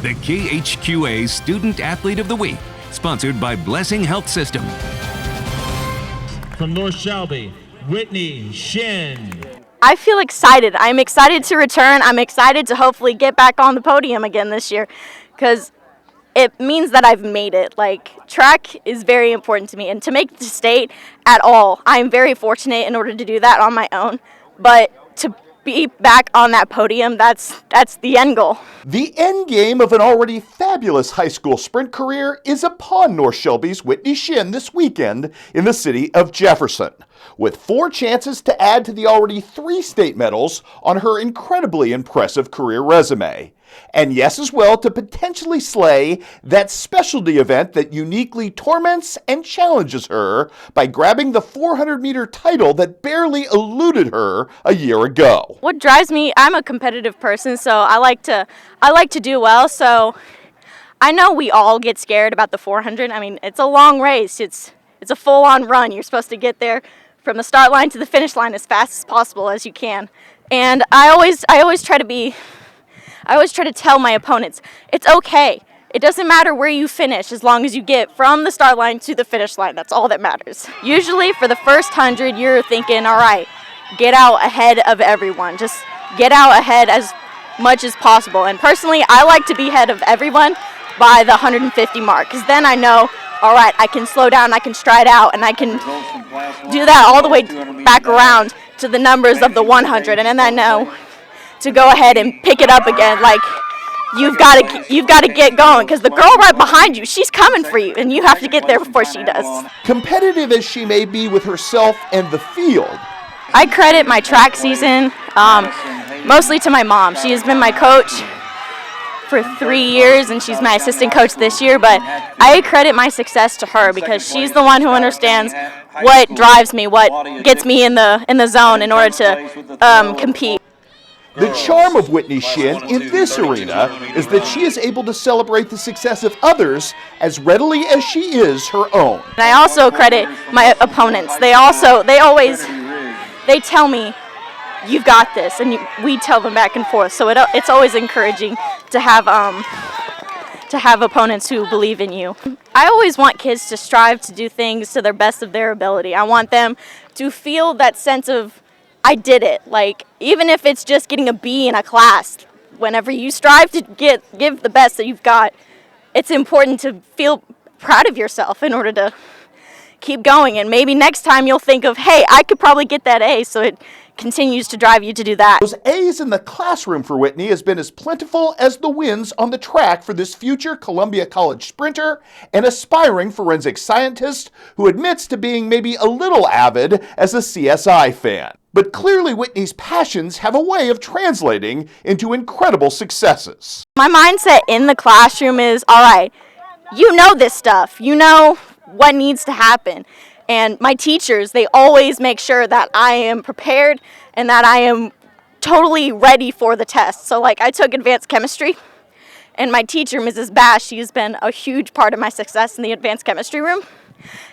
the KHQA Student Athlete of the Week, sponsored by Blessing Health System. From North Shelby, Whitney, Shinn. I feel excited. I'm excited to return. I'm excited to hopefully get back on the podium again this year because it means that I've made it. Like, track is very important to me, and to make it to state at all, I'm very fortunate in order to do that on my own. But to be back on that podium, that's the end goal. The end game of an already fabulous high school sprint career is upon North Shelby's Whitney Shinn this weekend in the city of Jefferson, with 4 chances to add to the already 3 state medals on her incredibly impressive career resume. And yes, as well, to potentially slay that specialty event that uniquely torments and challenges her by grabbing the 400-meter title that barely eluded her a year ago. What drives me, I'm a competitive person, so I like to do well. So I know we all get scared about the 400. I mean, it's a long race. It's a full-on run. You're supposed to get there from the start line to the finish line as fast as possible as you can. And I always try to tell my opponents, it's okay. It doesn't matter where you finish as long as you get from the start line to the finish line. That's all that matters. Usually for the first 100, you're thinking, all right, get out ahead of everyone. Just get out ahead as much as possible. And personally, I like to be ahead of everyone by the 150 mark, because then I know, all right, I can slow down, I can stride out, and I can do that all the way back around to the numbers of the 100, and then I know to go ahead and pick it up again. Like, you've got to get going, because the girl right behind you, she's coming for you, and you have to get there before she does. Competitive as she may be with herself and the field, I credit my track season mostly to my mom. She has been my coach for 3 years, and she's my assistant coach this year, but I credit my success to her because she's the one who understands what drives me, what gets me in the zone in order to compete. the charm of Whitney Shinn in this arena is that she is able to celebrate the success of others as readily as she is her own. And I also credit my opponents. They tell me, you've got this, and we tell them back and forth. So it's always encouraging to have opponents who believe in you. I always want kids to strive to do things to their best of their ability. I want them to feel that sense of, I did it. Like, even if it's just getting a B in a class, whenever you strive to give the best that you've got, it's important to feel proud of yourself in order to keep going. And maybe next time you'll think of, hey, I could probably get that A, so it continues to drive you to do that. Those A's in the classroom for Whitney has been as plentiful as the wins on the track for this future Columbia College sprinter and aspiring forensic scientist who admits to being maybe a little avid as a CSI fan. But clearly Whitney's passions have a way of translating into incredible successes. My mindset in the classroom is, all right, you know this stuff. You know what needs to happen. And my teachers, they always make sure that I am prepared and that I am totally ready for the test. So, like, I took advanced chemistry, and my teacher, Mrs. Bash, she's been a huge part of my success in the advanced chemistry room.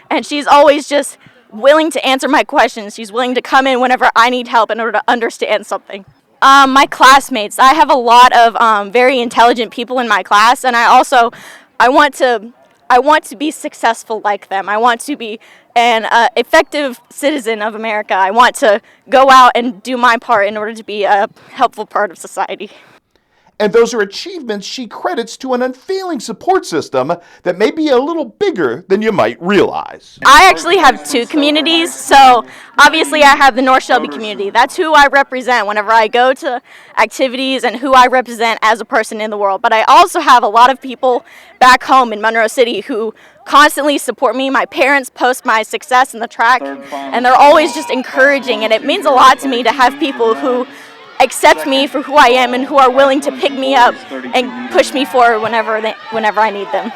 And she's always just willing to answer my questions. She's willing to come in whenever I need help in order to understand something. My classmates, I have a lot of very intelligent people in my class, and I want to be successful like them. I want to be an effective citizen of America. I want to go out and do my part in order to be a helpful part of society. And those are achievements she credits to an unfailing support system that may be a little bigger than you might realize. I actually have 2 communities, so obviously I have the North Shelby community. That's who I represent whenever I go to activities and who I represent as a person in the world. But I also have a lot of people back home in Monroe City who constantly support me. My parents post my success in the track, and they're always just encouraging, and it means a lot to me to have people who accept me for who I am and who are willing to pick me up and push me forward whenever I need them.